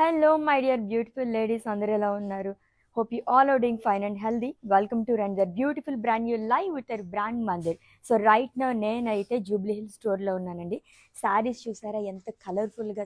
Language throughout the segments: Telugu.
Hello, my dear beautiful ladies. Andare ela unnaru. Hope you all are doing fine and healthy. Welcome to Run that beautiful brand new live with our brand Mandir. So right now నేనైతే జూబ్లీ హిల్స్ స్టోర్లో ఉన్నానండి. శారీస్ చూసారా ఎంత కలర్ఫుల్గా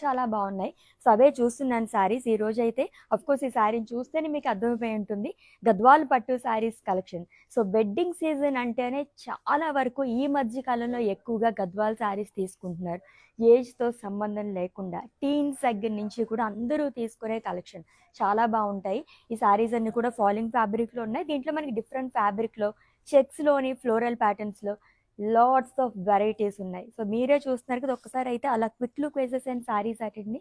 చాలా బాగున్నాయి. సో అవే చూస్తున్నాను శారీస్. ఈ రోజు అయితే కోర్స్ ఈ శారీని చూస్తేనే మీకు అర్థమైపోయి ఉంటుంది గద్వాల్ పట్టు saris collection. So wedding season అంటేనే చాలా వరకు ఈ మధ్య కాలంలో ఎక్కువగా గద్వాల్ శారీస్ తీసుకుంటున్నారు. ఏజ్తో సంబంధం లేకుండా టీన్స్ దగ్గర నుంచి కూడా అందరూ తీసుకునే కలెక్షన్ చాలా బాగుంటాయి. ఈ శారీస్ అన్ని కూడా ఫాలింగ్ ఫ్యాబ్రిక్లో ఉన్నాయి. దీంట్లో మనకి డిఫరెంట్ ఫ్యాబ్రిక్లో చెక్స్లోని ఫ్లోరల్ ప్యాటర్న్స్లో లాట్స్ ఆఫ్ వెరైటీస్ ఉన్నాయి. సో మీరే చూస్తున్నారు కదా, ఒక్కసారి అయితే అలా క్విక్ లుక్ వేసేసాను శారీస్ అటండి.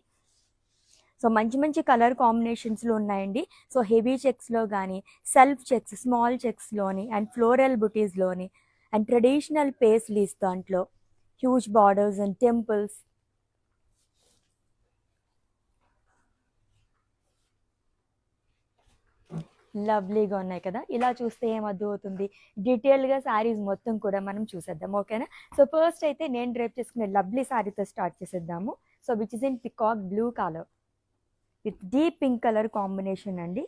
సో మంచి కలర్ కాంబినేషన్స్లో ఉన్నాయండి. సో హెవీ చెక్స్లో కానీ సెల్ఫ్ చెక్స్ స్మాల్ చెక్స్లోని అండ్ ఫ్లోరల్ బుటీస్లోని అండ్ ట్రెడిషనల్ పేస్లీస్ దాంట్లో హ్యూజ్ బార్డర్స్ అండ్ టెంపుల్స్. లవ్లీగా ఉన్నాయి కదా. ఇలా చూస్తే ఏమర్థమవుతుంది, డీటెయిల్గా శారీస్ మొత్తం కూడా మనం చూసేద్దాం, ఓకేనా. సో ఫస్ట్ అయితే నేను డ్రైప్ చేసుకునే లవ్లీ శారీతో స్టార్ట్ చేసేద్దాము. So which is in peacock blue colour with deep pink colour combination అండి.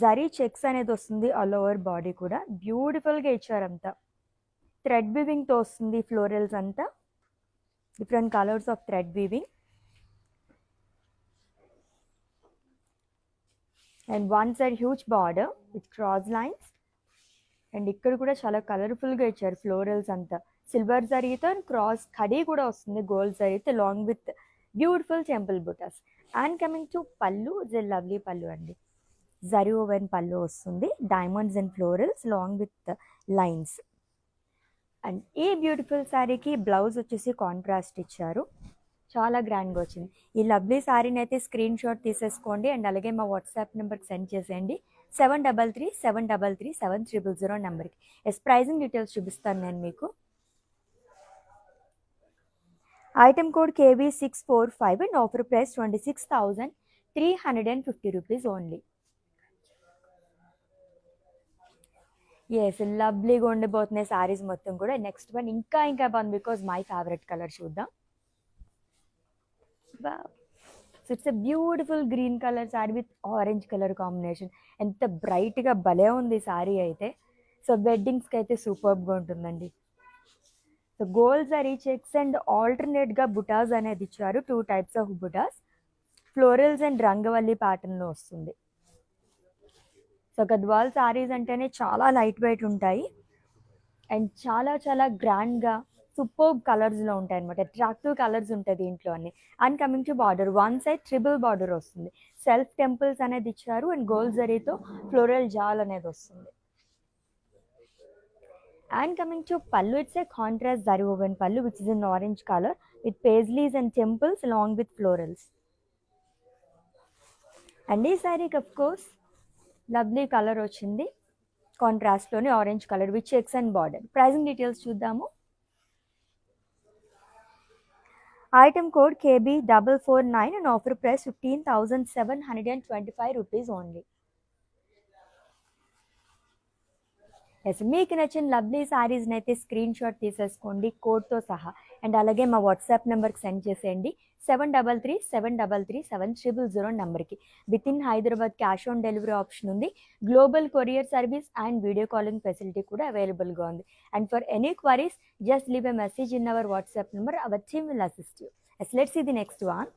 జరీ చెక్స్ అనేది వస్తుంది ఆల్ ఓవర్ బాడీ కూడా. బ్యూటిఫుల్గా ఇచ్చారంతా. థ్రెడ్ వీవింగ్తో వస్తుంది ఫ్లోరల్స్ అంతా. Different colours of thread weaving and one side huge border with cross lines. And ఇక్కడ కూడా చాలా కలర్ఫుల్గా ఇచ్చారు ఫ్లోరల్స్ అంతా. సిల్వర్ జరీతో అండ్ క్రాస్ కడీ కూడా వస్తుంది గోల్డ్ జరీతో along with beautiful temple butas. And coming to పళ్ళు, ఇట్స్ ఎ లవ్లీ పళ్ళు అండి. జరీ ఓవెన్ పళ్ళు వస్తుంది, diamonds and florals along with lines. And ఈ బ్యూటిఫుల్ శారీకి బ్లౌజ్ వచ్చేసి కాంట్రాస్ట్ ఇచ్చారు, చాలా గ్రాండ్గా వచ్చింది. ఈ లవ్లీ శారీని అయితే స్క్రీన్ షాట్ తీసేసుకోండి అండ్ అలాగే మా వాట్సాప్ నెంబర్కి సెండ్ చేసేయండి. 7337337000 నెంబర్కి. ప్రైజింగ్ డీటెయిల్స్ చూపిస్తాను నేను మీకు. Item code KB645 and offer price 26,350 rupees only. Yes, లవ్లీగా ఉండిపోతున్నాయి శారీస్ మొత్తం కూడా. నెక్స్ట్ వన్ ఇంకా బాగుంది, బికాజ్ మై ఫేవరెట్ కలర్ చూద్దాం. So it's a beautiful green colour sari with orange colour combination. ఎంత బ్రైట్గా భలే ఉంది శారీ అయితే. సో వెడ్డింగ్స్కి అయితే సూపర్గా ఉంటుందండి. So gold zari checks and ఆల్టర్నేట్గా బుటాస్ అనేది ఇచ్చారు. 2 types of butas. Florals and రంగవల్లి ప్యాటర్న్లో వస్తుంది. సో గద్వాల్ శారీస్ అంటేనే చాలా లైట్ వెయిట్ ఉంటాయి అండ్ చాలా గ్రాండ్గా సూపర్బ్ కలర్స్లో ఉంటాయి అనమాట. అట్రాక్టివ్ కలర్స్ ఉంటాయి దీంట్లో అన్ని. And coming to border, one side triple border వస్తుంది. సెల్ఫ్ టెంపుల్స్ అనేది ఇచ్చారు అండ్ గోల్డ్ జరీతో ఫ్లోరల్ జాల్ అనేది వస్తుంది. అండ్ కమింగ్ టు పళ్ళు, it's a contrast zari woven pallu which is in orange colour with paisleys and temples along with florals. And ఈ శారీకి అఫ్ కోర్స్ లవ్లీ కలర్ వచ్చింది, కాంట్రాస్ట్లోని orange colour with checks and border. Pricing details చూద్దాము. Item code KB449 and offer price 15,725 rupees only. Yes, మీకు నచ్చిన లవ్లీ శారీస్ని అయితే స్క్రీన్ షాట్ తీసేసుకోండి కోడ్తో సహా అండ్ అలాగే మా వాట్సాప్ నెంబర్కి సెండ్ చేసేయండి. 7337337000 నెంబర్కి. With in Hyderabad cash on delivery option ఉంది. Global courier service and video calling facility కూడా అవైలబుల్గా ఉంది. And for any queries just leave a message in our WhatsApp number. Our team will assist you. Let's see the next one.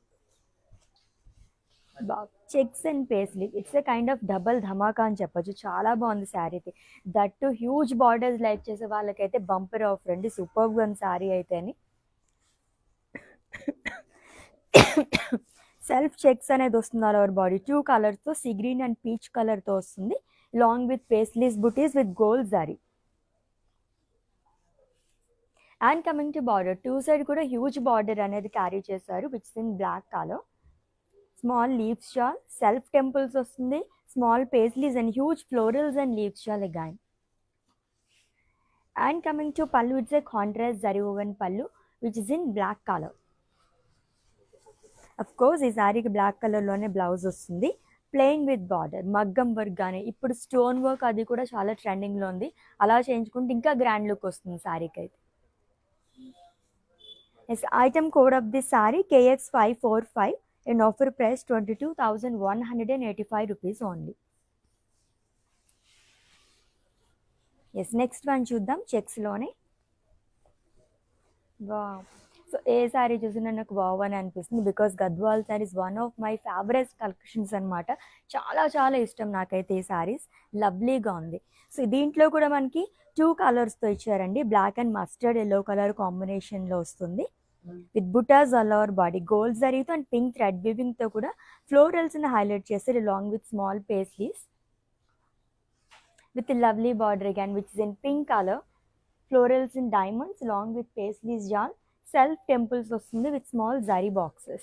Checks and paisley, it's a kind of double dhamaka అని చెప్పొచ్చు. చాలా బాగుంది sari. That huge borders like చేసే వాళ్ళకైతే బంపర్ ఆఫర్ అండి. సూపర్గా ఉంది శారీ అయితే అని. సెల్ఫ్ చెక్స్ అనేది వస్తుంది ఆల్ ఓవర్ బాడీ. 2 కలర్స్తో సీ గ్రీన్ అండ్ పీచ్ కలర్తో వస్తుంది long with paisleys butis with gold zari. And coming to border, 2 side కూడా హ్యూజ్ బార్డర్ అనేది క్యారీ చేశారు which in black colour. Small leaves jaal, self temples వస్తుంది, small paisleys and huge florals and leaves jaal again. And coming to పళ్ళు, it's a contrast zari woven pallu which is in black colour. Of course ఈ శారీకి బ్లాక్ కలర్లోనే బ్లౌజ్ వస్తుంది, ప్లెయిన్ విత్ బార్డర్. మగ్గం వర్క్ కానీ ఇప్పుడు స్టోన్ వర్క్ అది కూడా చాలా ట్రెండింగ్లో ఉంది. అలా చేయించుకుంటే ఇంకా గ్రాండ్ లుక్ వస్తుంది శారీకి అయితే. Yes item code of this sari KX545 and offer price 22,185 rupees only. Yes next one చూద్దాం చెక్స్లోనే. వావ్, సో ఏ శారీ చూసినా నాకు వావ్ అని అనిపిస్తుంది, because Gadwal saris one of my favourite collections అనమాట. చాలా చాలా ఇష్టం నాకైతే ఈ శారీస్, లవ్లీగా ఉంది. సో దీంట్లో కూడా మనకి 2 కలర్స్తో ఇచ్చారండి, black and mustard yellow colour కాంబినేషన్లో వస్తుంది with butas all over body. Gold జరీతో అండ్ పింక్ థ్రెడ్ వీవింగ్తో కూడా ఫ్లోరల్స్ని హైలైట్ చేస్తారు along with small paisleys with a lovely border again which is in pink color, florals in diamonds along with paisleys yarn, self temples vastundi with small zari boxes.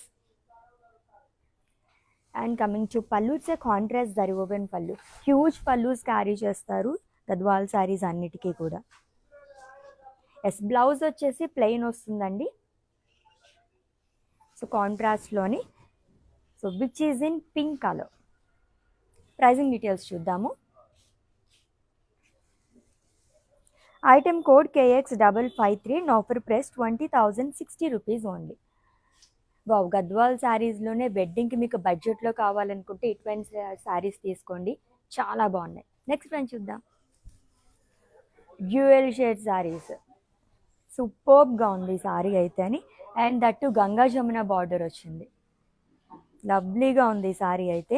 And coming to pallu, it's a contrast zari woven pallu, huge pallus carry chestaru gadwal sarees annitiki kuda. Yes, blouse vachesi plain vastundandi, so contrast loni, so which is in pink color. Pricing details chuddaamu. Item code KX553 and offer price 20,060 rupees only. Wow, Gadwal శారీస్లోనే వెడ్డింగ్కి మీకు బడ్జెట్లో కావాలనుకుంటే ఇటువంటి శారీస్ తీసుకోండి, చాలా బాగున్నాయి. నెక్స్ట్ వన్ చూద్దాం. డ్యూయల్ షేడ్ శారీస్, సూపర్బ్గా ఉంది శారీ అయితే అని, and that Ganga Jamuna border వచ్చింది, లవ్లీగా ఉంది శారీ అయితే.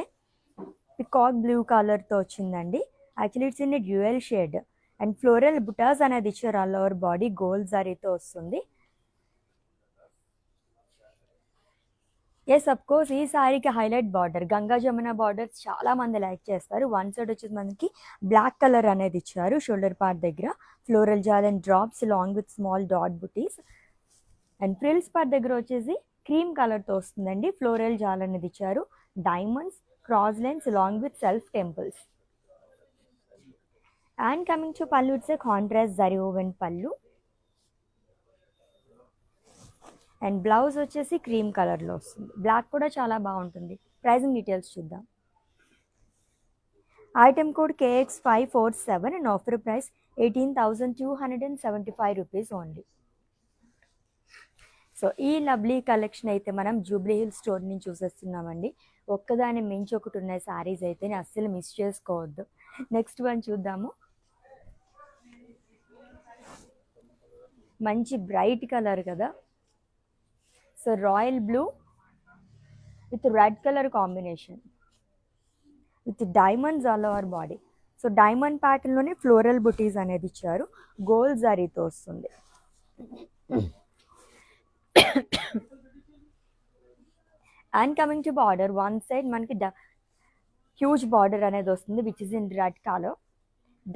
పికాక్ బ్లూ కలర్తో వచ్చిందండి. Actually it's in dual shade and floral butas అనేది ఇచ్చారు ఆల్ ఓవర్ బాడీ, గోల్డ్ జరీతో వస్తుంది. ఎస్ అఫ్ కోర్స్ ఈ సారీకి highlight border, Ganga Jamuna border చాలా మంది లైక్ చేస్తారు. వన్ సైడ్ వచ్చేసి మనకి బ్లాక్ కలర్ అనేది ఇచ్చారు షోల్డర్ పార్ట్ దగ్గర, floral jaal and drops long with small dot butis. And frills part దగ్గర వచ్చేసి క్రీమ్ కలర్తో వస్తుందండి, ఫ్లోరల్ జాల్ అనేది ఇచ్చారు, diamonds, cross lines long with self temples. And coming to pallu, it's a contrast zari woven pallu and blouse వచ్చేసి క్రీమ్ కలర్లో వస్తుంది, బ్లాక్ కూడా చాలా బాగుంటుంది. ప్రైజింగ్ డీటెయిల్స్ చూద్దాం. Item code KX547 and offer price 18,275 rupees only. So ఈ లవ్లీ కలెక్షన్ అయితే మనం జూబ్లీ హిల్స్ స్టోర్ నుంచి చూసేస్తున్నామండి. ఒక్కదాని మించి ఒకటి ఉన్న శారీస్ అయితే అస్సలు మిస్ చేసుకోవద్దు. నెక్స్ట్ వన్ చూద్దాము. మంచి బ్రైట్ కలర్ కదా, so royal blue with red colour combination with diamonds all over body. So diamond ప్యాటర్న్లోనే ఫ్లోరల్ బుటీస్ అనేది ఇచ్చారు, గోల్డ్ జరీతో వస్తుంది. And coming to border, one side మనకి హ్యూజ్ బార్డర్ అనేది వస్తుంది which is in red colour,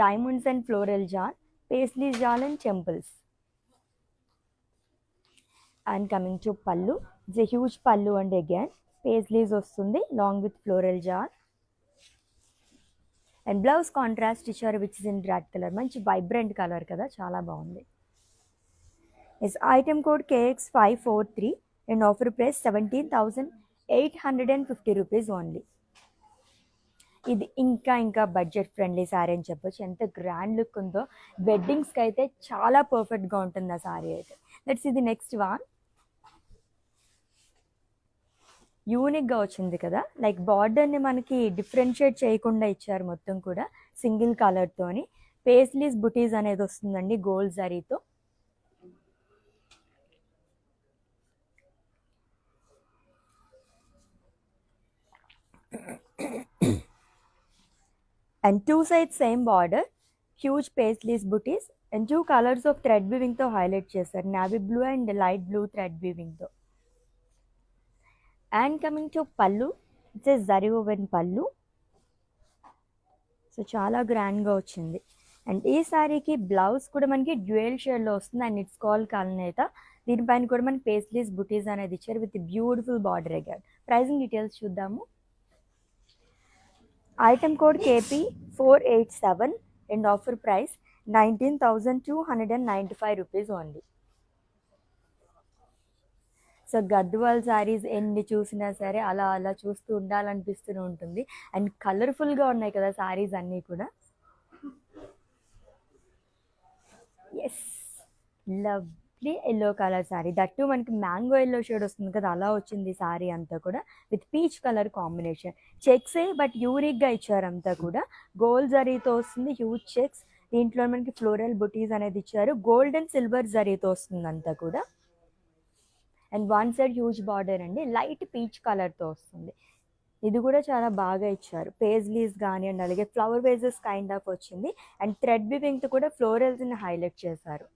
diamonds and floral jaal, paisley jaal and temples. And coming to pallu, it's a huge pallu and again paisleys వస్తుంది long with floral jaal and blouse contrast ఇచ్చారు which is in red colour, మంచి వైబ్రెంట్ కలర్ కదా, చాలా బాగుంది. Is item code KX543 and offer price 17,850 rupees only. ఇది ఇంకా బడ్జెట్ ఫ్రెండ్లీ శారీ అని చెప్పొచ్చు, ఎంత గ్రాండ్ లుక్ ఉందో, వెడ్డింగ్స్కి అయితే చాలా పర్ఫెక్ట్గా ఉంటుంది ఆ శారీ అయితే. లెట్స్ ఇది నెక్స్ట్ వన్. యూనిక్గా వచ్చింది కదా, లైక్ బార్డర్ని మనకి డిఫరెన్షియేట్ చేయకుండా ఇచ్చారు, మొత్తం కూడా సింగిల్ కలర్తోని. పేస్లీస్ బుటీస్ అనేది వస్తుందండి గోల్డ్ జరీతో. And 2 sides same border, huge paisleys butis and 2 colours of thread వీవింగ్తో హైలైట్ చేశారు, navy blue and light blue thread వీవింగ్తో. And coming to pallu, it's a zari woven pallu, so చాలా గ్రాండ్గా వచ్చింది. అండ్ ఈ శారీకి బ్లౌజ్ కూడా మనకి డ్యూయల్ షేడ్లో వస్తుంది అండ్ ఇట్స్ కాల్ కాలనేత. దీనిపైన కూడా మనకి పేస్లీస్ బుటీస్ అనేది ఇచ్చారు with beautiful border again. Pricing details చూద్దాము. Item code KP487 and offer price 19,295 rupees only. So Gadwal saris ఎన్ని చూసినా సరే అలా చూస్తూ ఉండాలనిపిస్తూ ఉంటుంది. అండ్ కలర్ఫుల్గా ఉన్నాయి కదా శారీస్ అన్నీ కూడా. Yes, love the yellow colour sari, that మనకి మ్యాంగో ఎల్లో షేడ్ వస్తుంది కదా, అలా వచ్చింది శారీ అంతా కూడా విత్ పీచ్ కలర్ కాంబినేషన్. చెక్సే బట్ యూనిక్గా ఇచ్చారు అంతా కూడా. గోల్డ్ జరీతో వస్తుంది, హ్యూజ్ చెక్స్. దీంట్లో మనకి ఫ్లోరల్ బుటీస్ అనేది ఇచ్చారు, గోల్డ్ అండ్ సిల్వర్ జరీతో వస్తుంది అంతా కూడా. And one side huge border అండి, లైట్ పీచ్ కలర్తో వస్తుంది. ఇది కూడా చాలా బాగా ఇచ్చారు, పేజ్లీస్ కానీ అండ్ అలాగే ఫ్లవర్ వేజెస్ కైండ్ ఆఫ్ వచ్చింది. అండ్ థ్రెడ్ వివింగ్తో కూడా ఫ్లోరల్స్ని హైలైట్ చేశారు.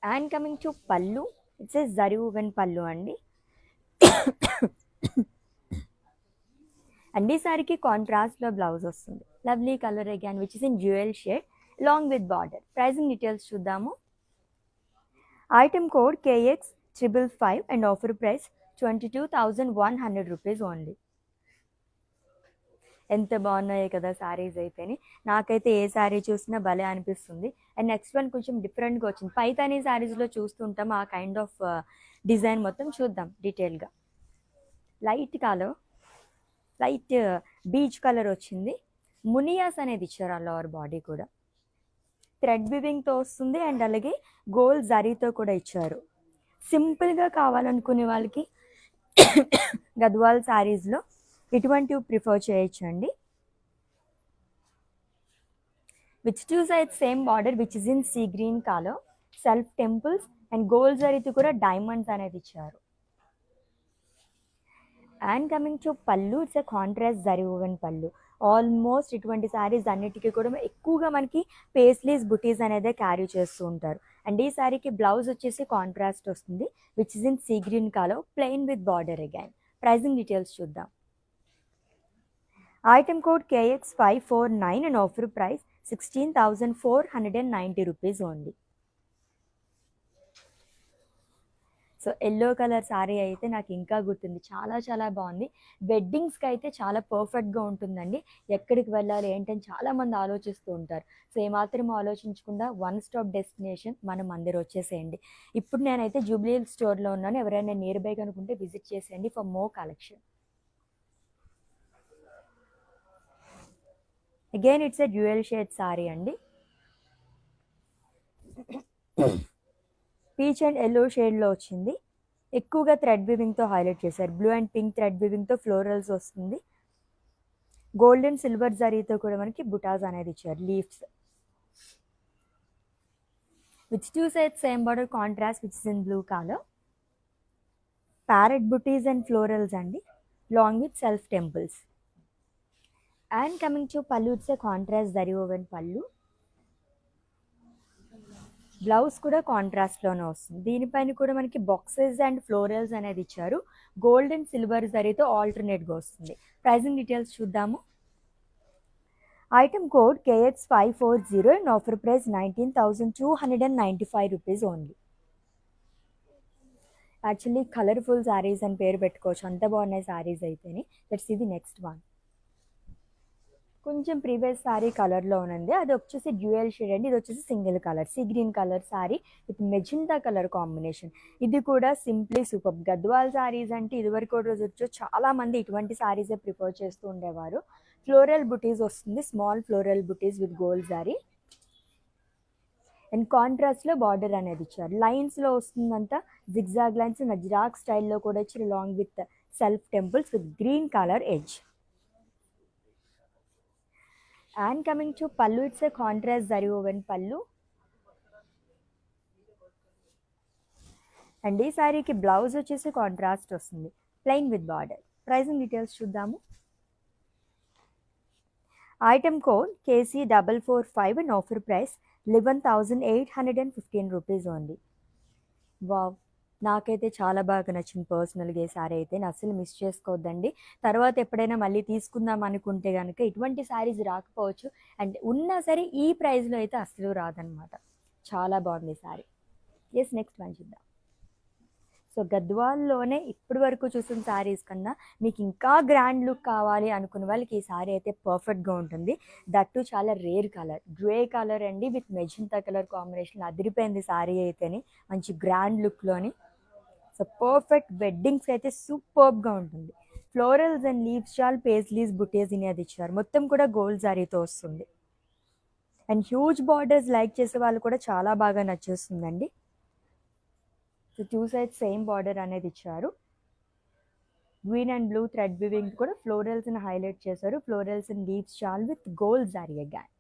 అండ్ కమింగ్ టు పళ్ళు, it's a zari woven pallu అండి. అండ్ ఈ సారీకి కాంట్రాస్ట్లో బ్లౌజ్ వస్తుంది, lovely colour again which is in jewel shade long with border. Pricing details చూద్దాము. Item code KX555 and offer price 22,100 rupees only. ఎంత బాగున్నాయి కదా శారీస్ అయితేనే, నాకైతే ఏ శారీ చూసినా భలే అనిపిస్తుంది. అండ్ నెక్స్ట్ వన్ కొంచెం డిఫరెంట్గా వచ్చింది, పైతానీ శారీస్లో చూస్తుంటాం ఆ కైండ్ ఆఫ్ డిజైన్. మొత్తం చూద్దాం డీటెయిల్గా. Light colour, light beach colour వచ్చింది. మునియాస్ అనేది ఇచ్చారు ఆల్ ఓవర్ బాడీ కూడా, థ్రెడ్ వివింగ్తో వస్తుంది అండ్ అలాగే గోల్డ్ జరీతో కూడా ఇచ్చారు. సింపుల్గా కావాలనుకునే వాళ్ళకి గద్వాల్ శారీస్లో ఇటువంటివి ప్రిఫర్ చేయొచ్చండి. Which two sides same border which is in sea green colour, self temples and gold జరీతో కూడా డైమండ్స్ అనేది ఇచ్చారు. అండ్ కమింగ్ టు పళ్ళు, it's a contrast zari woven పళ్ళు. ఆల్మోస్ట్ ఇటువంటి శారీస్ అన్నిటికీ కూడా ఎక్కువగా మనకి పేస్లీస్ బుటీస్ అనేది క్యారీ చేస్తూ ఉంటారు. అండ్ ఈ శారీకి బ్లౌజ్ వచ్చేసి కాంట్రాస్ట్ వస్తుంది which is in sea green colour, plain with border again. Pricing details చూద్దాం. Item code KX549 and offer price 16,490 rupees only. So yellow colour sari అయితే నాకు ఇంకా గుర్తుంది, చాలా చాలా బాగుంది. వెడ్డింగ్స్కి అయితే చాలా పర్ఫెక్ట్గా ఉంటుందండి. ఎక్కడికి వెళ్ళాలి ఏంటని చాలామంది ఆలోచిస్తూ ఉంటారు. సో ఏమాత్రం ఆలోచించకుండా వన్ స్టాప్ డెస్టినేషన్ మనం అందరూ వచ్చేసేయండి. ఇప్పుడు నేనైతే జూబ్లీ హిల్స్ స్టోర్లో ఉన్నాను, ఎవరైనా నియర్ బై కనుకుంటే విజిట్ చేసేయండి for more collection. Again it's a dual shade sari అండి, పీచ్ అండ్ ఎల్లో షేడ్లో వచ్చింది. ఎక్కువగా థ్రెడ్ వివింగ్తో హైలైట్ చేశారు, బ్లూ అండ్ పింక్ థ్రెడ్ వివింగ్తో ఫ్లోరల్స్ వస్తుంది. గోల్డ్ అండ్ సిల్వర్ జరీతో కూడా మనకి బుటాస్ అనేది ఇచ్చారు, leaves which two sides same border contrast which is in blue colour. Parrot butis and florals అండి, long with self temples. And coming to పళ్ళు, it's a contrast zari woven పళ్ళు. బ్లౌజ్ కూడా కాంట్రాస్ట్లోనే వస్తుంది. దీనిపైన కూడా మనకి బాక్సెస్ అండ్ ఫ్లోరల్స్ అనేది ఇచ్చారు, గోల్డ్ అండ్ సిల్వర్ జరీతో ఆల్టర్నేట్గా వస్తుంది. ప్రైజింగ్ డీటెయిల్స్ చూద్దాము. Item code KX540 and offer price 19,295 rupees only. Actually colourful saris అని పేరు పెట్టుకోవచ్చు, అంత బాగున్నాయి శారీస్ అయితేనే. Let's see the next one. కొంచెం ప్రీవియస్ శారీ కలర్లో ఉంది, అది వచ్చేసి డ్యూయల్ షేడ్ అండి. ఇది వచ్చేసి single colour sea green colour sari with magenta colour combination. ఇది కూడా సింప్లీ సూపర్. గద్వాల్ శారీస్ అంటే ఇదివరకు రోజు చాలామంది ఇటువంటి శారీసే ప్రిఫర్ చేస్తూ ఉండేవారు. ఫ్లోరల్ బుటీస్ వస్తుంది, small floral buttis with gold sari and కాంట్రాస్ట్లో బార్డర్ అనేది ఇచ్చారు. లైన్స్లో వస్తుందంతా జిగ్జాగ్ లైన్స్, నజ్రాక్ స్టైల్లో కూడా ఇచ్చారు, long with self temples with green colour edge. And coming to పళ్ళు, it's a contrast zari woven pallu. And ఈ శారీకి బ్లౌజ్ వచ్చేసి కాంట్రాస్ట్ వస్తుంది, plain with border. Pricing details చూద్దాము. Item code KC445 and offer price 11,815 rupees only. Wow, నాకైతే చాలా బాగా నచ్చింది పర్సనల్గా ఈ శారీ అయితే, నేను అస్సలు మిస్ చేసుకోవద్దండి. తర్వాత ఎప్పుడైనా మళ్ళీ తీసుకుందాం అనుకుంటే కనుక ఇటువంటి శారీస్ రాకపోవచ్చు, అండ్ ఉన్నా సరే ఈ ప్రైస్లో అయితే అస్సలు రాదనమాట. చాలా బాగుంది శారీ. ఎస్, నెక్స్ట్ వన్ చూద్దాం. సో గద్వాల్లోనే ఇప్పటి వరకు చూసిన శారీస్ కన్నా మీకు ఇంకా గ్రాండ్ లుక్ కావాలి అనుకున్న వాళ్ళకి ఈ శారీ అయితే పర్ఫెక్ట్గా ఉంటుంది. దట్టు చాలా రేర్ కలర్, గ్రే కలర్ అండి విత్ మెజెంటా కలర్ కాంబినేషన్. అదిరిపోయింది శారీ అయితేనే, మంచి గ్రాండ్ లుక్లోని. సో పర్ఫెక్ట్ వెడ్డింగ్స్కి అయితే సూపర్బ్గా ఉంటుంది. Florals and leaves chaal paisleys butis అనేది ఇచ్చారు, మొత్తం కూడా గోల్డ్ శారీతో వస్తుంది. అండ్ హ్యూజ్ బార్డర్స్ లైక్ చేసే వాళ్ళు కూడా చాలా బాగా నచ్చేస్తుందండి. సో 2 సైడ్స్ సేమ్ బార్డర్ అనేది ఇచ్చారు. Green and blue thread weaving కూడా ఫ్లోరల్స్ని హైలైట్ చేశారు. Florals in leaves shawl with gold జరీ అగైన్.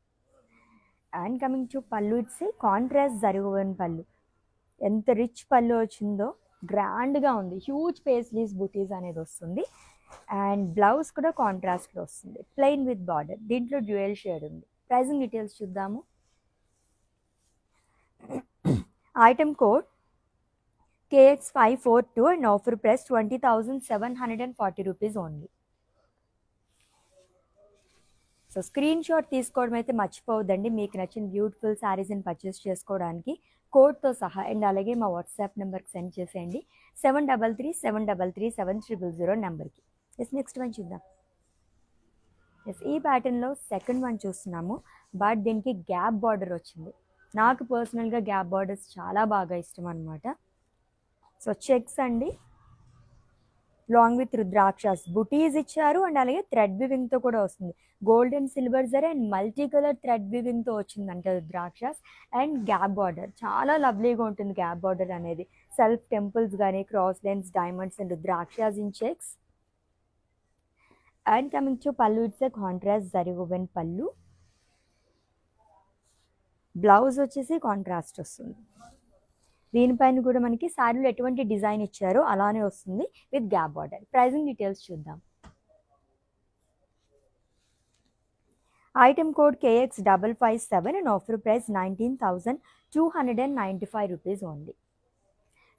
అండ్ కమింగ్ టు పళ్ళు, ఇట్స్ కాంట్రాస్ట్ జరీ ఓవెన్ పళ్ళు. ఎంత రిచ్ పళ్ళు వచ్చిందో, గ్రాండ్గా ఉంది. హ్యూజ్ పేస్లీస్ బుటీస్ అనేది వస్తుంది. అండ్ బ్లౌజ్ కూడా కాంట్రాస్ట్లో వస్తుంది, ప్లెయిన్ విత్ బార్డర్. దీంట్లో డ్యూయల్ షేడ్ ఉంది. ప్రైజింగ్ డీటెయిల్స్ చూద్దాము. Item code KX542 and offer price 20,740 rupees only. So screen shot తీసుకోవడం అయితే మర్చిపోవద్దండి. మీకు నచ్చిన బ్యూటిఫుల్ శారీస్ని పర్చేస్ చేసుకోవడానికి కోడ్తో సహా. అండ్ అలాగే మా వాట్సాప్ నెంబర్కి సెండ్ చేసేయండి 7337337000 నెంబర్కి. నెక్స్ట్ వన్ చూద్దాం. ఈ ప్యాటర్న్లో సెకండ్ వన్ చూస్తున్నాము. బట్ దీనికి గ్యాప్ బార్డర్ వచ్చింది. నాకు పర్సనల్గా గ్యాప్ బార్డర్స్ చాలా బాగా ఇష్టం అనమాట. సో చెక్స్ అండి, లాంగ్ విత్ రుద్రాక్షస్ బుటీస్ ఇచ్చారు. అండ్ అలాగే థ్రెడ్ వివింగ్తో కూడా వస్తుంది. Gold and silver zari and multi colour thread వివింగ్తో వచ్చిందంటే రుద్రాక్షస్. అండ్ గ్యాప్ బార్డర్ చాలా లవ్లీగా ఉంటుంది. గ్యాప్ బార్డర్ అనేది సెల్ఫ్ టెంపుల్స్ కానీ, cross lines, diamonds and rudrakshas in checks. And coming to పళ్ళు, ఇట్స్ కాంట్రాస్ట్ జరీ ఓవెన్ పళ్ళు. బ్లౌజ్ వచ్చేసి కాంట్రాస్ట్ వస్తుంది. దీనిపైన కూడా మనకి శారీలో ఎటువంటి డిజైన్ ఇచ్చారో అలానే వస్తుంది with gap border. Pricing details చూద్దాం. Item code KX557 and offer price 19,295 rupees only.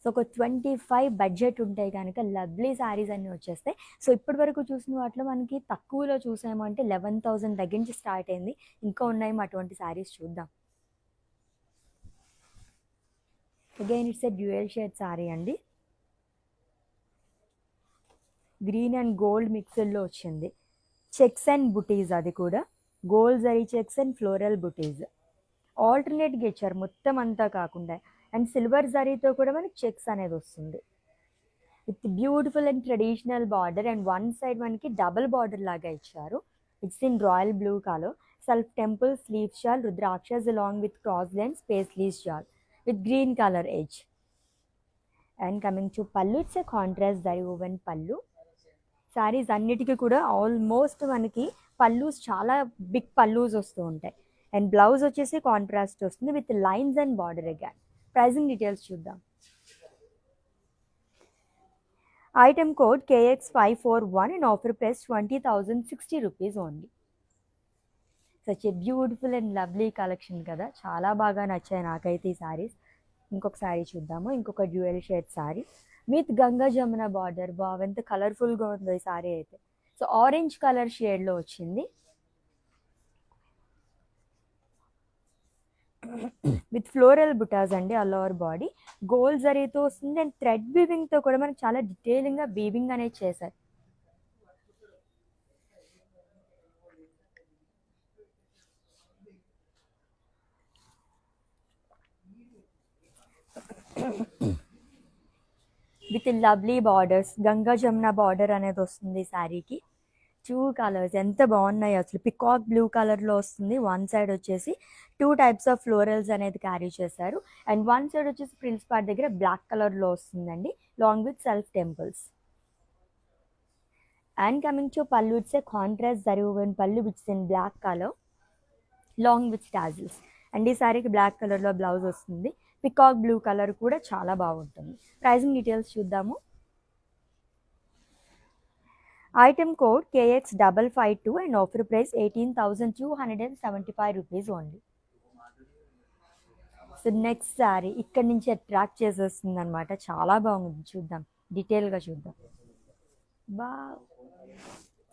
So ఒక 25 బడ్జెట్ ఉంటే కనుక లవ్లీ శారీస్ అన్నీ వచ్చేస్తాయి. సో ఇప్పటి వరకు చూసిన వాటిలో మనకి తక్కువలో చూసాము అంటే 11,000 దగ్గర నుంచి స్టార్ట్ అయింది. ఇంకా ఉన్నాయి అటువంటి శారీస్, చూద్దాం. Again it's a dual shade sari అండి. గ్రీన్ అండ్ గోల్డ్ మిక్స్డ్లో వచ్చింది. చెక్స్ అండ్ బుటీస్, అది కూడా gold zari checks and floral బుటీస్ ఆల్టర్నేట్గా ఇచ్చారు మొత్తం అంతా కాకుండా. అండ్ సిల్వర్ జరీతో కూడా మనకి చెక్స్ అనేది వస్తుంది with beautiful and traditional border. And one side మనకి డబుల్ బార్డర్ లాగా ఇచ్చారు. It's in royal blue colour. Self temple sleeve shawl, rudrakshas along with cross lines, paisleys shawl with green color edge. And coming to pallu, it's a contrast zari woven pallu. Sarees అన్నిటికీ కూడా ఆల్మోస్ట్ మనకి పల్లూస్ చాలా బిగ్ పల్లూస్ వస్తూ ఉంటాయి. అండ్ బ్లౌజ్ వచ్చేసి కాంట్రాస్ట్ వస్తుంది with lines and border again. Pricing details చూద్దాం. Item code KX541 and offer price 20,060 rupees only. Such a beautiful and lovely collection కదా, చాలా బాగా నచ్చాయి నాకైతే ఈ శారీస్. ఇంకొక శారీ చూద్దాము. ఇంకొక dual shade sari with Ganga Jamuna border. బాగా ఎంత కలర్ఫుల్గా ఉందో ఈ శారీ అయితే. సో ఆరెంజ్ కలర్ షేడ్లో వచ్చింది విత్ ఫ్లోరల్ బుటాస్ అండి. ఆల్ ఓవర్ బాడీ గోల్డ్ జరీతో వస్తుంది. అండ్ థ్రెడ్ వీవింగ్తో కూడా మనకి చాలా డీటెయిలింగ్గా వీవింగ్ అనేది చేశారు. With lovely borders, Ganga Jamuna border అనేది వస్తుంది శారీకి. 2 కలర్స్ ఎంత బాగున్నాయి అసలు. పికాక్ బ్లూ కలర్లో వస్తుంది. వన్ సైడ్ వచ్చేసి 2 టైప్స్ ఆఫ్ ఫ్లోరల్స్ అనేది క్యారీ చేశారు. అండ్ వన్ సైడ్ వచ్చేసి ప్రిన్స్ పార్ట్ దగ్గర బ్లాక్ కలర్లో వస్తుందండి long with self temples. And coming to పళ్ళు, it's a contrast zari woven pallu which is in black colour long with tassels. And ఈ శారీకి బ్లాక్ కలర్లో బ్లౌజ్ వస్తుంది. పికాక్ బ్లూ కలర్ కూడా చాలా బాగుంటుంది. ప్రైజింగ్ డీటెయిల్స్ చూద్దాము. Item code KX552 and offer price 18,275 rupees only. So next sari ఇక్కడ నుంచి అట్రాక్ట్ చేసేస్తుంది అనమాట. చాలా బాగుంది, చూద్దాం డీటెయిల్గా చూద్దాం. బా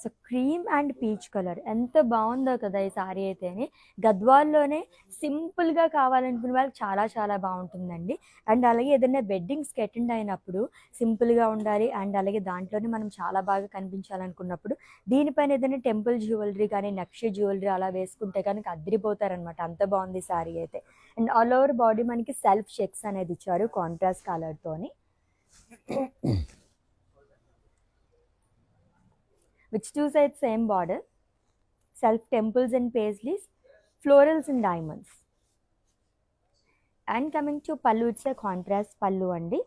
so cream and peach colour ఎంత బాగుందో కదా ఈ శారీ అయితేనే. గద్వాల్లోనే సింపుల్గా కావాలనుకునే వాళ్ళకి చాలా చాలా బాగుంటుందండి. అండ్ అలాగే ఏదైనా వెడ్డింగ్స్కి అటెండ్ అయినప్పుడు సింపుల్గా ఉండాలి అండ్ అలాగే దాంట్లోనే మనం చాలా బాగా కనిపించాలనుకున్నప్పుడు దీనిపైన ఏదైనా టెంపుల్ జ్యువెలరీ కానీ నక్షి జ్యువెలరీ అలా వేసుకుంటే కనుక అద్దరిపోతారనమాట. అంత బాగుంది శారీ అయితే. అండ్ ఆల్ ఓవర్ బాడీ మనకి సెల్ఫ్ చెక్స్ అనేది ఇచ్చారు కాంట్రాస్ట్ కలర్తోని which 2 sides same border, self temples and paisleys, florals and diamonds. And coming to పళ్ళు, ఇట్స్ ఏ కాంట్రాస్ట్ పళ్ళు అండి,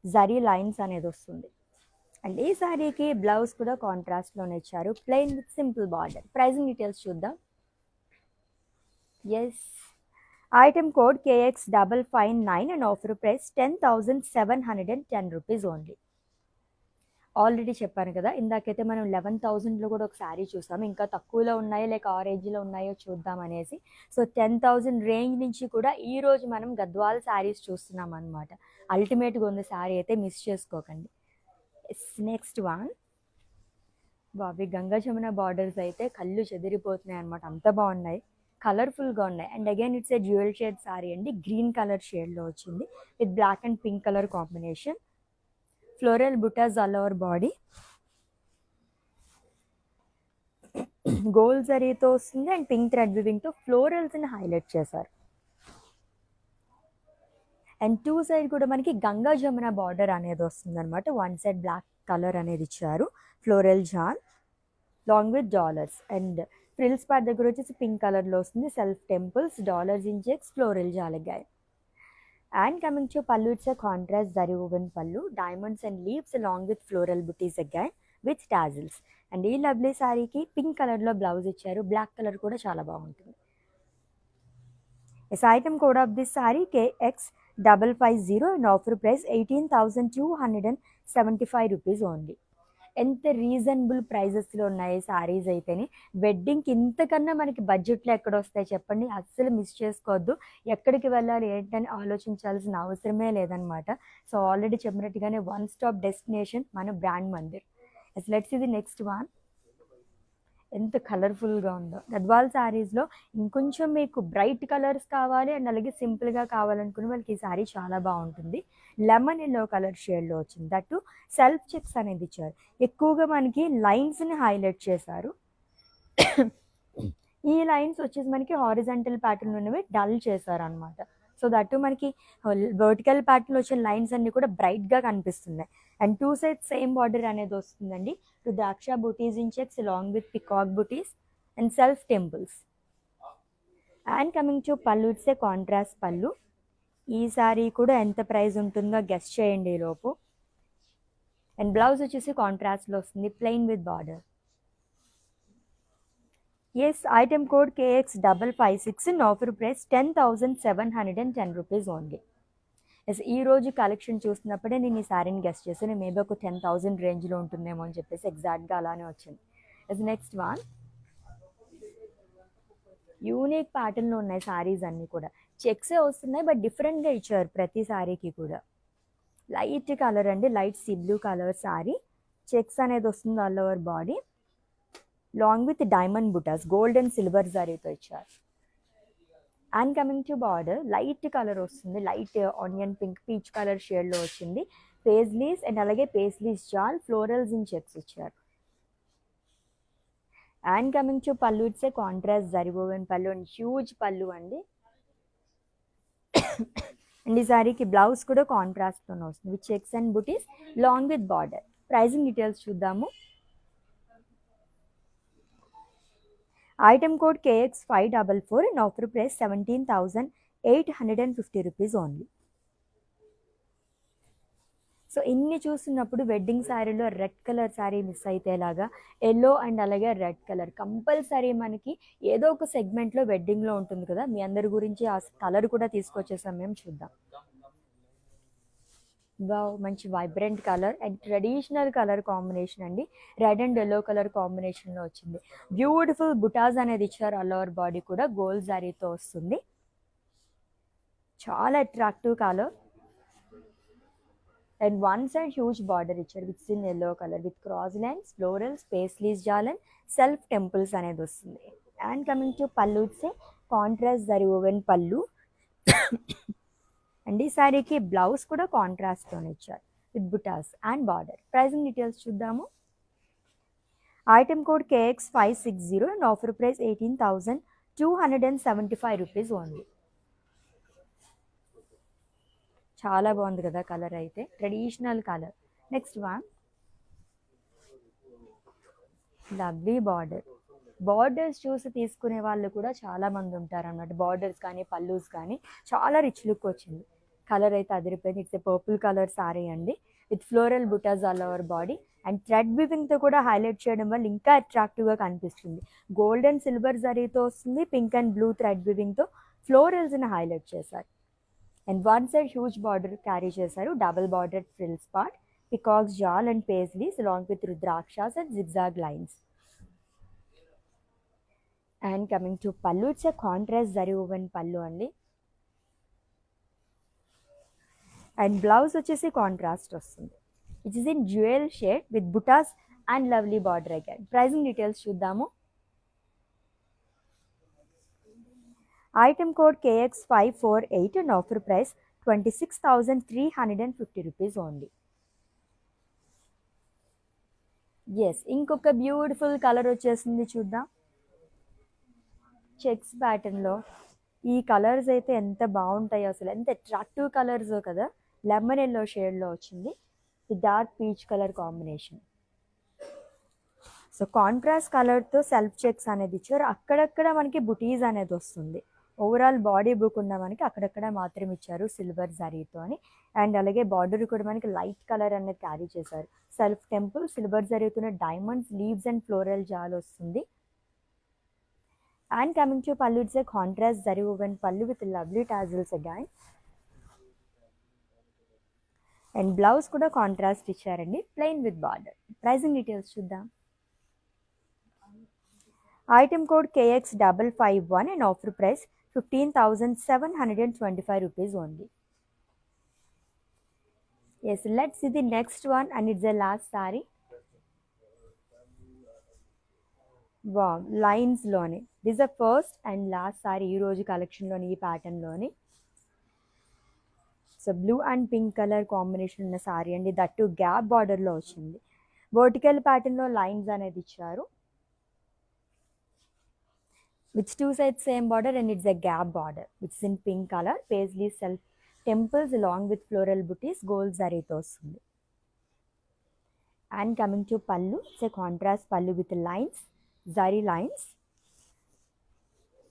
జరీ లైన్స్ అనేది వస్తుంది. అండ్ ఈ శారీకి బ్లౌజ్ కూడా కాంట్రాస్ట్లోనే ఇచ్చారు, plain with simple border. Pricing details చూద్దాం. Yes, item code KX559 and offer price 10,710 rupees only. Already చెప్పాను కదా, ఇందాకైతే మనం 11,000లో కూడా ఒక శారీ చూసాము, ఇంకా తక్కువలో ఉన్నాయో లేక ఆ రేంజ్లో ఉన్నాయో చూద్దాం అనేసి. సో 10,000 రేంజ్ నుంచి కూడా ఈరోజు మనం గద్వాల్ శారీస్ చూస్తున్నాం అనమాట. అల్టిమేట్గా ఉంది శారీ అయితే, మిస్ చేసుకోకండి. నెక్స్ట్ వన్, బాబీ గంగా జమున బార్డర్స్ అయితే కళ్ళు చెదిరిపోతున్నాయి అనమాట, అంత బాగున్నాయి, కలర్ఫుల్గా ఉన్నాయి. And again it's a dual shade sari అండి, గ్రీన్ కలర్ షేడ్లో వచ్చింది with black and pink colour combination. Floral butas all over body, gold జరీతో వస్తుంది అండ్ పింక్ థ్రెడ్ వివింగ్తో ఫ్లోరల్స్ని హైలైట్ చేశారు. అండ్ టూ సైడ్ కూడా మనకి గంగా జమున బార్డర్ అనేది వస్తుంది అనమాట. వన్ సైడ్ బ్లాక్ కలర్ అనేది ఇచ్చారు, floral jaal long with dollars. And frills part దగ్గర వచ్చేసి పింక్ కలర్లో వస్తుంది, self temples, dollars in checks, floral జాలగాయ. అండ్ కమింగ్ టు పళ్ళు, it's a contrast zari woven pallu, diamonds and leaves along with ఫ్లోరల్ బుటీస్ again with tassels. అండ్ ఈ లవ్లీ శారీకి పింక్ కలర్లో బ్లౌజ్ ఇచ్చారు, బ్లాక్ కలర్ కూడా చాలా బాగుంటుంది. This item code of this saree KX550 and offer price 18,275 rupees only. ఎంత రీజనబుల్ ప్రైజెస్లో ఉన్నాయి శారీస్ అయితేనే. వెడ్డింగ్కి ఇంతకన్నా మనకి బడ్జెట్లో ఎక్కడ వస్తాయి చెప్పండి, అస్సలు మిస్ చేసుకోవద్దు. ఎక్కడికి వెళ్ళాలి ఏంటని ఆలోచించాల్సిన అవసరమే లేదనమాట. సో ఆల్రెడీ చెప్పినట్టుగానే వన్ స్టాప్ డెస్టినేషన్ మన బ్రాండ్ మందిర్. లెట్స్ ఇది నెక్స్ట్ వన్, ఎంత కలర్ఫుల్గా ఉందో. గద్వాల్ శారీస్లో ఇంకొంచెం మీకు బ్రైట్ కలర్స్ కావాలి అండ్ అలాగే సింపుల్గా కావాలనుకుని వాళ్ళకి ఈ శారీ చాలా బాగుంటుంది. లెమన్ ఎల్లో కలర్ షేడ్లో వచ్చింది, దట్టు సెల్ఫ్ చెక్స్ అనేది ఇచ్చారు, ఎక్కువగా మనకి లైన్స్ని హైలైట్ చేశారు. ఈ లైన్స్ వచ్చేసి మనకి హారిజంటల్ ప్యాటర్న్ ఉన్నవి డల్ చేశారు అనమాట. సో దట్టు మనకి వర్టికల్ ప్యాటర్న్ వచ్చిన లైన్స్ అన్ని కూడా బ్రైట్గా కనిపిస్తున్నాయి. And two sides same border అనేది వస్తుందండి, rudraksha butis in checks along with peacock butis and self temples. And coming to పళ్ళు, ఇట్స్ ఏ కాంట్రాస్ట్ పళ్ళు. ఈ సారీ కూడా ఎంత ప్రైస్ ఉంటుందో గెస్ట్ చేయండి లోపు. అండ్ బ్లౌజ్ వచ్చేసి కాంట్రాస్ట్లో వస్తుంది, plain with border. Yes, item code KX556 and offer price 10,710 rupees only. Yes, ఈ రోజు కలెక్షన్ చూస్తున్నప్పుడే నేను ఈ శారీని గెస్ట్ చేశాను, మేబీ ఒక 10,000 రేంజ్లో ఉంటుందేమో అని చెప్పేసి ఎగ్జాక్ట్గా అలానే వచ్చింది. ఎస్, నెక్స్ట్ వన్, యూనిక్ ప్యాటర్న్లో ఉన్నాయి శారీస్ అన్నీ కూడా. చెక్సే వస్తున్నాయి బట్ డిఫరెంట్గా ఇచ్చారు ప్రతి శారీకి కూడా. లైట్ కలర్ అండి, light sea blue colour sari, checks అనేది వస్తుంది all over body, long with diamond butas, gold and silver జరీతో ఇచ్చారు. And coming to border, light colour వస్తుంది, light onion pink peach colour షేడ్లో వచ్చింది, పేస్లీస్ అండ్ అలాగే paisleys jaal, florals in checks ఇచ్చారు. అండ్ కమింగ్ టు పళ్ళు, it's a contrast zari woven pallu and huge pallu అండి. అండ్ ఈ సారీకి బ్లౌజ్ కూడా కాంట్రాస్ట్లోనే వస్తుంది with checks and butis long with border. Pricing details చూద్దాము. Item code KX544 and offer price 17,850 rupees only. So ఇన్ని చూస్తున్నప్పుడు వెడ్డింగ్ శారీలో రెడ్ కలర్ శారీ మిస్ అయితే ఎలాగా, ఎల్లో అండ్ అలాగే రెడ్ కలర్ కంపల్సరీ మనకి ఏదో ఒక సెగ్మెంట్లో వెడ్డింగ్లో ఉంటుంది కదా. మీ అందరి గురించి ఆ కలర్ కూడా తీసుకొచ్చేసాం మేము, చూద్దాం. వావ్, మంచి vibrant colour and traditional colour combination అండి, రెడ్ అండ్ ఎల్లో కలర్ కాంబినేషన్లో వచ్చింది. బ్యూటిఫుల్ బుటాస్ అనేది ఇచ్చారు, ఆల్ ఓవర్ బాడీ కూడా గోల్డ్ శారీతో వస్తుంది, చాలా attractive colour. And one side huge border ఇచ్చారు with in yellow colour with cross lines, florals, paisleys jaal and self temples అనేది వస్తుంది. అండ్ కమింగ్ టు పళ్ళు, it's contrast zari woven pallu. And ఈ శారీకి బ్లౌజ్ కూడా కాంట్రాస్ట్లోనే ఇచ్చారు with butas and border. Pricing details చూద్దాము. Item code KX560 and offer price 18,275 rupees only. చాలా బాగుంది కదా కలర్ అయితే, traditional colour. Next one, lovely border, borders చూసి తీసుకునే వాళ్ళు కూడా చాలామంది ఉంటారన్నమాట. బార్డర్స్ కానీ పల్లూస్ కానీ చాలా రిచ్ లుక్ వచ్చింది. కలర్ అయితే అదిరిపోయింది. It's a purple colour sari అండి with floral butas all over body and thread వివింగ్తో కూడా హైలైట్ చేయడం వల్ల ఇంకా అట్రాక్టివ్గా కనిపిస్తుంది. గోల్డ్ అండ్ సిల్వర్ జరీతో వస్తుంది, పింక్ అండ్ బ్లూ థ్రెడ్ వివింగ్తో ఫ్లోరల్స్ని హైలైట్ చేశారు. And one side huge border carry చేశారు, double border frills part, peacocks jaal and paisleys along with rudrakshas and zigzag lines. And coming to pallu, it's a contrast zari woven pallu అండి. అండ్ బ్లౌజ్ వచ్చేసి కాంట్రాస్ట్ వస్తుంది. It is in jewel shade with butas and lovely border again. Pricing details చూద్దాము. Item code KX548 and offer price 26,350 rupees only. Yes, ఇంకొక బ్యూటిఫుల్ కలర్ వచ్చేసింది చూద్దాం. చెక్స్ ప్యాటర్న్లో ఈ కలర్స్ అయితే ఎంత బాగుంటాయో, అసలు ఎంత అట్రాక్టివ్ కలర్స్ కదా. లెమన్ ఎల్లో షేడ్లో వచ్చింది with dark peach colour combination. So contrast కలర్తో సెల్ఫ్ చెక్స్ అనేది ఇచ్చారు. అక్కడక్కడ మనకి బుటీస్ అనేది వస్తుంది. ఓవరాల్ బాడీ బుక్ ఉన్న మనకి అక్కడక్కడ మాత్రం ఇచ్చారు సిల్వర్ జరీతో అని. అండ్ అలాగే బార్డర్ కూడా మనకి లైట్ కలర్ అనేది క్యారీ చేశారు. సెల్ఫ్ టెంపుల్ సిల్వర్ జరీతో diamonds, leaves and floral jaal వస్తుంది. And coming to pallu, it's a contrast zari woven pallu with lovely tassels again. And blouse కూడా కాంట్రాస్ట్ ఇచ్చారండి, plain with border. Pricing details చూద్దాం. Item code KX551 and offer price 15,725 rupees only. Yes, let's see the next one and it's the last sari. వా లైన్స్లోనే this the first and last sari ఈ రోజు కలెక్షన్లోని, ఈ ప్యాటర్న్లోని. So blue and pink colour combination ఉన్న సారీ అండి, దట్టు గ్యాప్ బార్డర్లో వచ్చింది. వర్టికల్ ప్యాటర్న్లో లైన్స్ అనేది ఇచ్చారు with two sides same border and it's a gap border with in pink colour. Paisley self temples along with floral butis gold జరీతో వస్తుంది. And coming to pallu, it's a contrast pallu with lines, zari lines.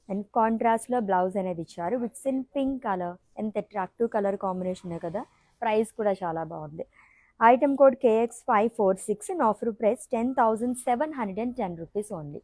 And కాంట్రాస్ట్లో బ్లౌజ్ అనేది ఇచ్చారు విట్స్ ఇన్ పింక్ కలర్. ఎంత అట్రాక్టివ్ కలర్ కాంబినేషన్ కదా. ప్రైస్ కూడా చాలా బాగుంది. Item code KX546 and offer price 10,710 rupees only.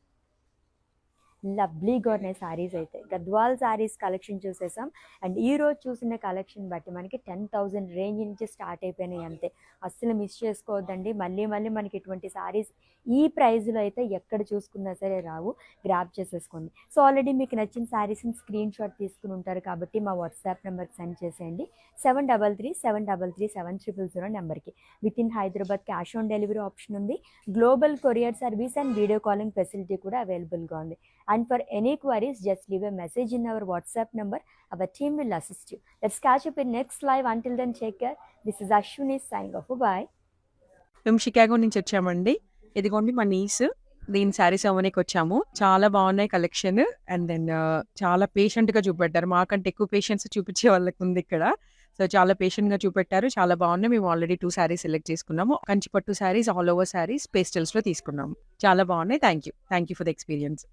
లవ్లీగా ఉన్నాయి శారీస్ అయితే. గద్వాల్ శారీస్ కలెక్షన్ చూసేసాం. అండ్ ఈ రోజు చూసిన కలెక్షన్ బట్టి మనకి 10,000 రేంజ్ నుంచి స్టార్ట్ అయిపోయినాయి అంతే. అస్సలు మిస్ చేసుకోవద్దండి. మళ్ళీ మనకి ఇటువంటి శారీస్ ఈ ప్రైస్లో అయితే ఎక్కడ చూసుకున్నా సరే రావు. గ్రాప్ చేసేసుకోండి. సో ఆల్రెడీ మీకు నచ్చిన శారీస్ని స్క్రీన్ షాట్ తీసుకుని ఉంటారు కాబట్టి మా వాట్సాప్ నెంబర్కి సెండ్ చేసేయండి. 7337337000 నెంబర్కి. With in Hyderabad cash on delivery option ఉంది. Global courier service and video calling facility కూడా అవైలబుల్గా ఉంది. And for any queries, just leave a message in our WhatsApp number. Our team will assist you. Let's catch up in next live. Until then, take care. This is Ashwini signing off. Bye. మేము షికాగో నుంచి వచ్చామండి. ఇదిగోండి మా నీస్, దీని శారీస్ అవ్వడానికి వచ్చాము. చాలా బాగున్నాయి కలెక్షన్. అండ్ దెన్ చాలా పేషెంట్గా చూపెట్టారు. మాకంటే ఎక్కువ పేషెన్స్ చూపించే వాళ్ళకి ఉంది ఇక్కడ. సో చాలా పేషెంట్గా చూపెట్టారు. చాలా బాగున్నాయి. మేము ఆల్రెడీ 2 శారీస్ సెలెక్ట్ చేసుకున్నాము. కంచిపట్టు శారీస్, ఆల్ ఓవర్ శారీస్, పేస్టల్స్లో తీసుకున్నాము. చాలా బాగున్నాయి. Thank you for the experience.